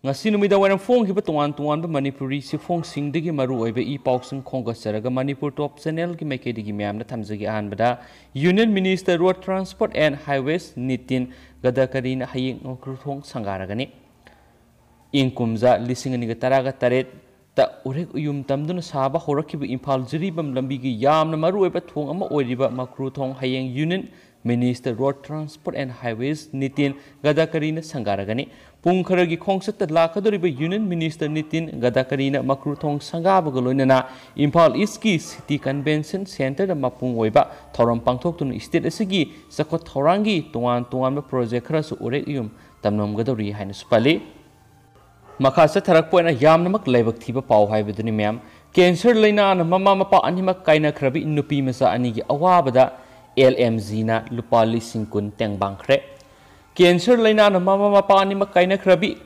ngasi numida waram phone ki batuan tuan ba Manipuri si phone sing digi maru oibe e pausing khonga saraga Manipur top channel ki maike digi myam na thamjagi an bada Union Minister Road Transport and Highways Nitin Gadkari na haying ngokru thong sangaragani inkumza lising ani ga taraga taret ta urek uyum tamduna saba horakiba Imphal jiribam lambi gi yamna maru oiba thong ama oiriba makru thong hayeng Union Minister Road Transport and Highways Nitin Gadkari na sangaragani pung kharagi khongsat lakadoriba Union Minister Nitin Gadkari na makru thong sangabaga loinana Imphal East ki City Convention Center da mapung oiba thoram pangthok tun state asigi sakot thorangi tuan ba project khara su urek uyum tamnom gadori haina supali makasa tharak poina yamnamak laibak thiba paw haibaduni ma'am cancer laina na mama mapa animak kaina khrabi Nupimacha ani gi awabada LMZ na lupa lising kun teng bangkre cancer laina na mama mapa animak kaina khrabi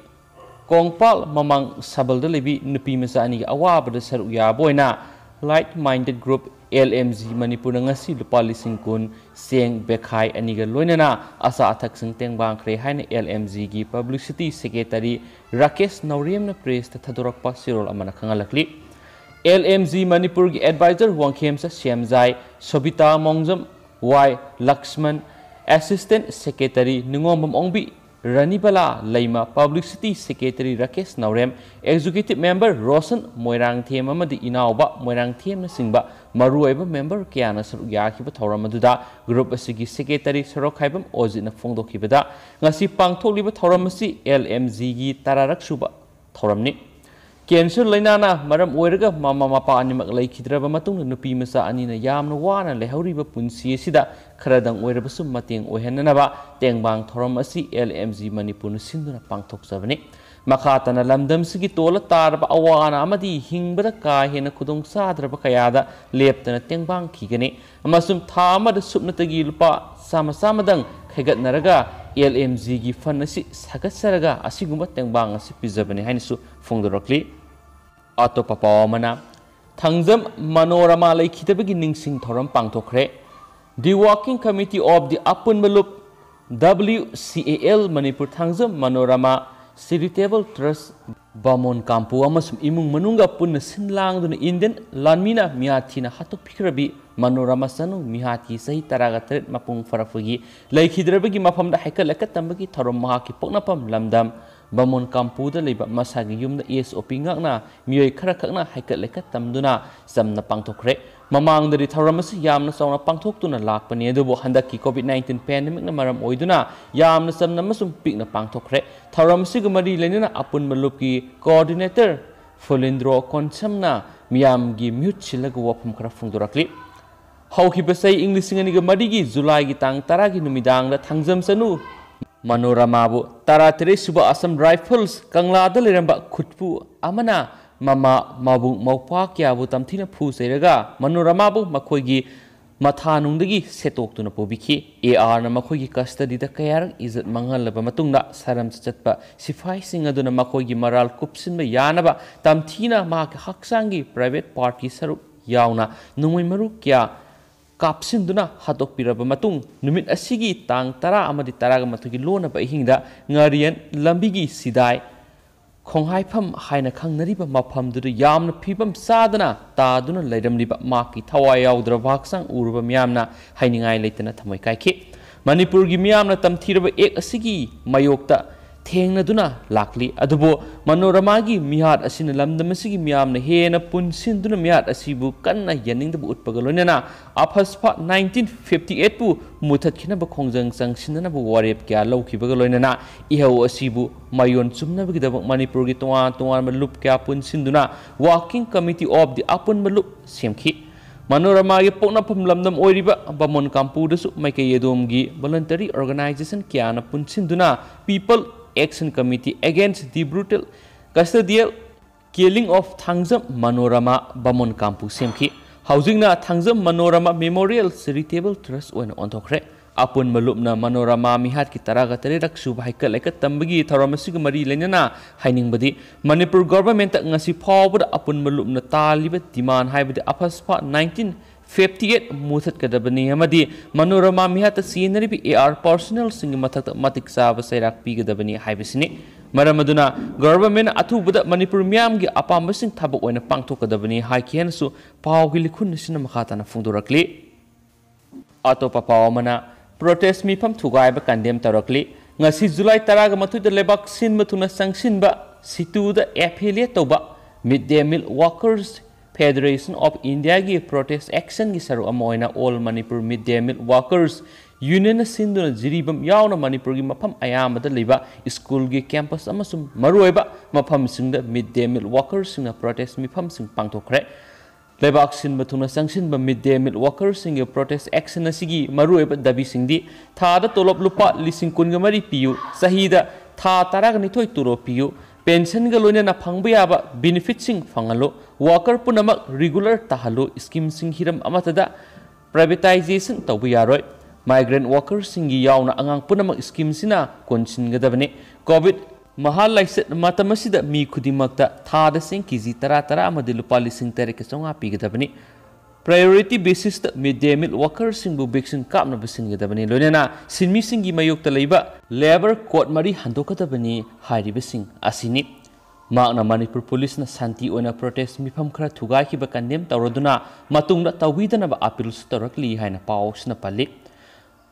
Kongpal Mamang Sabal da lebi Nupimacha ani gi awabada saru ya boina light minded group LMZ Manipur ngasi lupa lising kun seng bekhai ani ga loinana asa athak sing teng bangkre haina LMZ gi publicity secretary Rakesh Nauriem na press ta thadorakpa sirol amana khangalakli LMZ Manipur gi advisor wangkhem sa Siamjai Sobita Mongjam Y Lakshman assistant secretary Nungombam Ongbi Ranibala Laima publicity secretary Rakesh Naurem executive member Rosan Moirang Them amadi inauba Moirang Them na singba maruaiba member kayana saruk yakiba thawramaduda group asigi secretary Sarok Haibam Ozit na phongdokhibada ngasi pangthokliba thawramasi LMZ gi tararak suba thawramni cancer lainana maram oiraga mama mapa animak Leikhidre matung Nupimacha anina yamna wana lehoriba punsi asida kharadang oirabasu mateng ohenanaba tengbang thoram asi LMZ Manipur sinduna pangthokjabani makhatana lamdam sigi tola tarba awana amadi hingbada ka hena khudong sadraba kayada leptana tengbang khigani amasum thamada supnatagi lupa sama-samadang khaigatnaraga LMZ gi fan asi sagatsaraga asigumba tengbang asi pijabani hainisu phongdorokli atopa pawamana thangjam manorama Leikhidre ningsing thoram pangthokre the working committee of the Apunmalup WCAL Manipur thangjam manorama charitable trust Bamon Kampu amasum imung manunga punna sinlangduna Indian lanmina mihathina hatok phikrabi manorama sanu mihati sahi taraga tret mapung farafagi Leikhidre mafamda haikal ekatambagi thorom mahaki poknapam lamdam Bamon Kampu da leba masagi yumda SOP ngakna miyoi khara khakna haikal ekatamduna samna pangthokre Mamang dari tharamasi yamna sauna pangthoktuna lakpani adubo handaki COVID-19 pandemic na maram oiduna yamna samna masum pikna pangthokre tharamasi gumari lenina Apunmalup ki coordinator Folindro Konsamna miyam gi mute chilaga wapum khara phungdorakli hawkibasai English ngani mari gi July gi tang tara gi numidang da thangjam sanu Manoramabu Taratire Suba Assam Rifles Kangla da leramba khutpu amana mama mabung maupa kyabu tamthina phu seiraga Manoramabu makhoigi mathanungdagi setoktuna pobikhi AR na makhoigi custody da kayarang izat mangalaba matungna saram chatpa sifai sing aduna makhoigi maral kupsinba yanaba tamthina ma haksangi private party saru yauna nungoi maru kya kapsinduna hatok piraba matung numit asigi tang tara amadi taraga matugi lona ba hingda ngarian lambigi sidai khonghaifam haina khangnariba mafam du yamna phibam sadana taduna leiramliba maki thawai yaudra baksang uruba miyamna hainingai leitana thamoi kaikhi Manipur gi miyamna tamthiraba ek asigi mayokta thengna lakli adubo manorama gi mihat asina lamdam asigi miyamna hena punsinduna mihat asibu kanna yaningda utpagaloinana aphaspa 1958 pu muthatkina ba khongjang changsinna bu warep kya lawkhibagaloinana ihau asibu mayon chumna bigidabak Manipur gi toan malup kya punsinduna working committee of the Apunmalup semkhi Manorama gi poknapam lamdam oiriba Bamon Kampu dasu maike yedom gi voluntary organization kya na punsinduna people Action Committee Against the Brutal Custodial Killing of Thangjam Manorama Bamon Kampu semki housing na Thangjam Manorama Memorial Charitable Trust oina onthokre Apunmalup na Manorama mihat ki taraga tarerak suba haikal ekat tambagi tharamasiga mari lenana hainingbadi Manipur government ngasi phawbada Apunmalup na taliba demand haibadi aphaspa 1958 muthat kadabani amadi Manorama mihata scenery bi AR personnel sing mathak matik saba sairak pi gadabani haibisini मरम अदुना government अथुबदा Manipur मियाम की अपामबसिंग थबक ओइना पांगथोकदबनी हाइकेनसु Pawgi लिखुनसिन मखाताना फुंदोरकली अतोपा पावमना protest मिफम थुगाइबा condemn तौरकली ngasi July 10 ga mathuida lebak sin mathuna sangsinba situda affiliate toba Mid-Day Meal Workers Federation of India gi protest action gi saru amoina all Manipur Mid-Day Meal Workers Union sinduna jiribam yauna Manipur gi mafam ayamada leba school gi campus amasum maruiba mafam singda Mid-Day Meal Workers singna protest mifam sing pangthokre Lebak sin batuna sangsin ba Mid-Day Meal Workers sing protest action asigi maruiba dabi singdi thada tolop lupa lising kungamari piu sahida tha taraga nithoi turo piu pension ga loina na phangba yaba benefit sing phangalo worker punamak regular tahalo scheme sing hiram amatada privatization tawbu yaroi migrant workers sing gi yauna angang punamak scheme sina konsin gadabane covid Mahal laisat matamasida mi kudimakta thada sing kiji tara amadi lupa lising terek songa pigadabani priority basis ta Mid-Day Meal Workers sing bu vaccine kapna basin gadabani loinana sinmi singi mayokta leiba labor court mari handokadabani hairiba sing asini makna Manipur police na santi oina protest mifam khara thugai khiba kandem tawroduna matungda tawidana ba appeal storakli haina pausna palik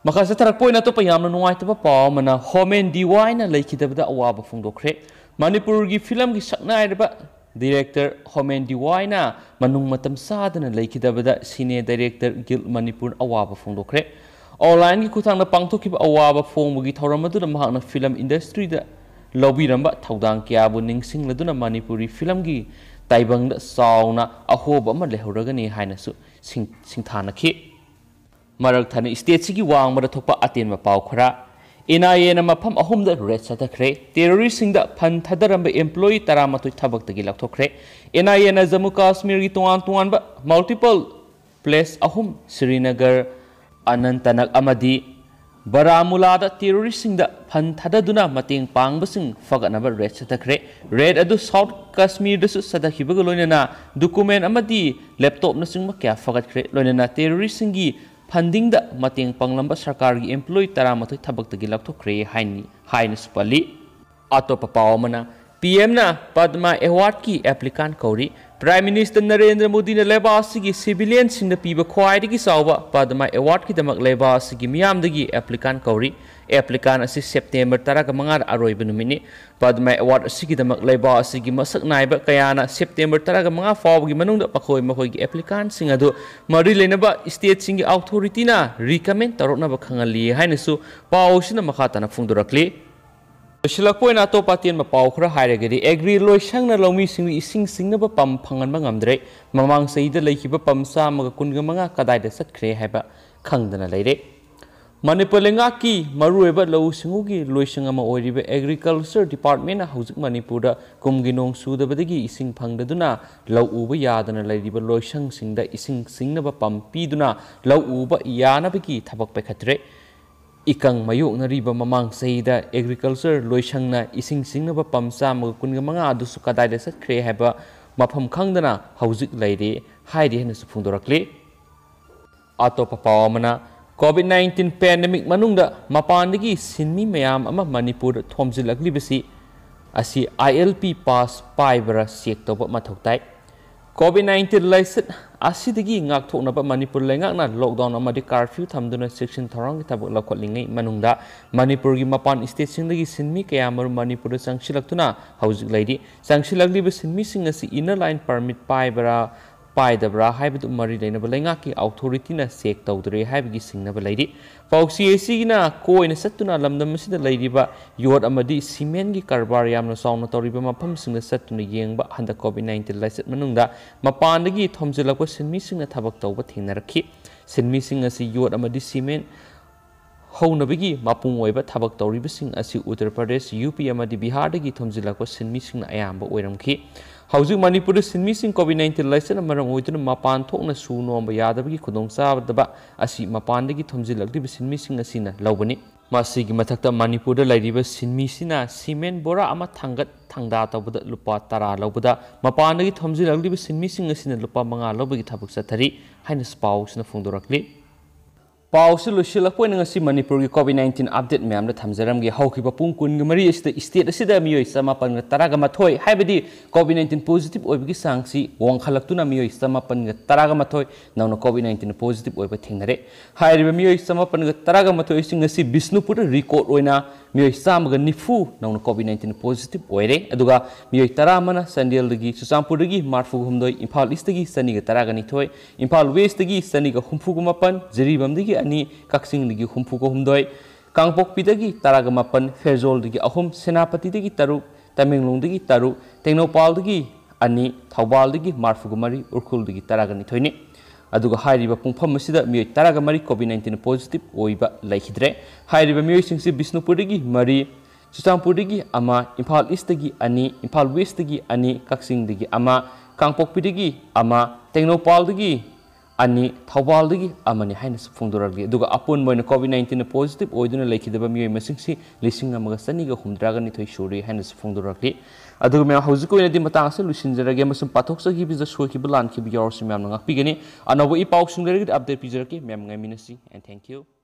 Makasa tarak po na to payam na nungay to pa pa mana homen diway na Leikhidre awaba fungdokre Manipur gi film gi sakna ba director homen diway na manung matam sada na Leikhidre sine director gil Manipur awaba fungdokre online gi kutang na pangtok ba awaba fong gi thoramadu na mahak na film industry da lobby ramba thaudang kya bu ningsing laduna Manipuri film gi taibang da sauna ahoba ma lehuraga ni haina su singthana ki Marak thani state sigi wang mara thokpa atin ma paw khara NIA na mafam ahum da red satakre terrorist sing da phan thadaramba employee taramatoi thabak tagi lakthokre NIA na Jammu Kashmir gi tuan ba multiple place ahum Srinagar Anantnag amadi Baramula da terrorist sing da phan thadaduna mateng pangbasing faganaba red satakre red adu South Kashmir da su sadakhiba loinana document amadi laptop na sing ma kya fagatkre loinana terrorist singi funding da mateng panglamba sarkar gi employee taramatoi thabak tagi lakthokre haini supali atopa pawmana PM na Padma Award ki applicant kauri Prime Minister Narendra Modi na leba asigi civilian sing da piba khwai gi sawba Padma Award ki damak leba asigi miyam dagi applicant kauri applicant asi September 15 aroiba numini Padma Award asigi damak leba asigi masak naiba kayana September 15 fawgi manungda pakhoi mahoi gi applicant sing adu mari lenaba state sing gi authority na recommend tarokna ba khangali hainasu pawsina makhatana fungdurakli Silakpoina to patien ma paw khra hairagari agri loisang na lomi sing ising na ba pam phangan ba ngamdre mamang saida leikiba pamsa maga kunga manga kadai da satkre haiba khangdana leire Manipur lenga ki marueba lo singu gi loisang ama oiriba agriculture department na haujuk Manipur da kumgi nong suda badagi ising phangdaduna lo uba yadana leiriba loisang singda ising na ba pam piduna lo uba yana bagi thabak pekhatre Ikang mayuk na riba mamang saida agriculture loisang na ising na ba pamsa maga kunga manga adu su kadai da satkre haiba mafam khangdana haujuk leire hairi hena su phungdorakle atopa pawamana COVID-19 pandemic manungda mapandagi sinmi mayam ama Manipur thomjilaklibasi asi ILP pass paibra sek toba mathoktai COVID-19 laisat asidagi ngakthoknaba Manipur lengakna lockdown amadi curfew thamduna section tharang tabuk lakotlingai manungda Manipur gi mapan state singdagi sinmi kayamar Manipur sangsilaktuna haujuk leidi sangsilagliba sinmi sing asi inner line permit paibra paidabra haibadu mari leinaba lengaki authority na sek tawdre haibagi singnaba leidi pauksi asigina koina sattuna lamdam asida leiriba yod amadi cement gi karbar yamna sauna toriba mafam singna sattuna yengba handa COVID-19 laisat manungda mapandagi thomjilakwa sinmi singna thabak tawba thengnarakhi sinmi sing asi yod amadi cement hounabagi mapung oiba thabak tawriba sing asi Uttar Pradesh UP amadi Bihar dagi thomjilakwa sinmi singna ayamba oiramkhi Haujuk Manipur sinmi sing COVID-19 laisana maram oiduna mapan thokna su nomba yadabagi khudong sabadaba asi mapandagi thomjilakdiba sinmi sing asina lawbani masigi mathakta Manipur da lairiba sinmi sina cement bora ama thangat thangda tawbada lupa 10 lawbada mapandagi thomjilakdiba sinmi sing asina lupa 5 lawbagi thabuk sathari haina spausna phungdorakli पाउस लुसिलक्पोइनंगसी मणिपुर की कोविड-19 update ma'am थमजरमगे हौखिबा पुंग कुनगमरी state असिदा मियोय समापन तरागा मथोय हाइबदी कोविड-19 positive ओइबगी सांगसी वंखलक्तुना मियोय समापन तरागा मथोय नौना कोविड-19 positive ओइबा थेंगनरे हाइरिबा मियोय समापन तरागा मथोय सिंगसी Bishnupur record ओइना मियोय सामगा निफु नौना कोविड-19 positive ओइरे अदुगा मियोय तरामना संडेलदगी सुचामपुरदगी मार्फु हुमदोय Imphal ईस्टगी सनिगा तरागा निथोय Imphal वेस्टगी सनिगा हुमफुगु मपन जिरिबमदगी अनि कक्सिंगदगी हुमफुगु हुमदोय कांगपोकपीदगी तरागा मपन फेरजोलदगी अहुम सेनापतिदगी तरुक तमेंगलोंदगी तरुक टेक्नोपालदगी अनि थौबालदगी मार्फुगु मरी उरखुलदगी तरागा निथोयने अदुगा हाइरिबा पुंगफम असिदा मियोय तरागा मरी कोविड-19 पॉजिटिव ओइबा लैखिद्रे हाइरिबा मियोय सिंगसी बिष्णुपुरदगी मरी सुचामपुरदगी अमा इम्फाल ईस्टगी अनि इम्फाल वेस्टगी अनि कक्सिंगदगी अमा कांगपोकपीदगी अमा टेक्नोपालदगी अनि थौबालदगी अमनि हाइनस फोंदोरगली अदुगा अपुन मोइन कोविड-19 पॉजिटिव ओइदुना लैखिदबा मियोय मसिंगसी लिसिंग अमगा सनिगा हुमद्रागा निथोय सुरी हाइनस फोंदोरगली अदुगा मे हौजिको इनदि मतंगसे लुसिनजरगे मसुम पाथोक्सगी बिजा सोखिबा लानखिबा यावरसि म्यामना ngakpigani अनबो इ पाउसिंग लेरगे अपडेट पिजरके म्याम ngai minasi and thank you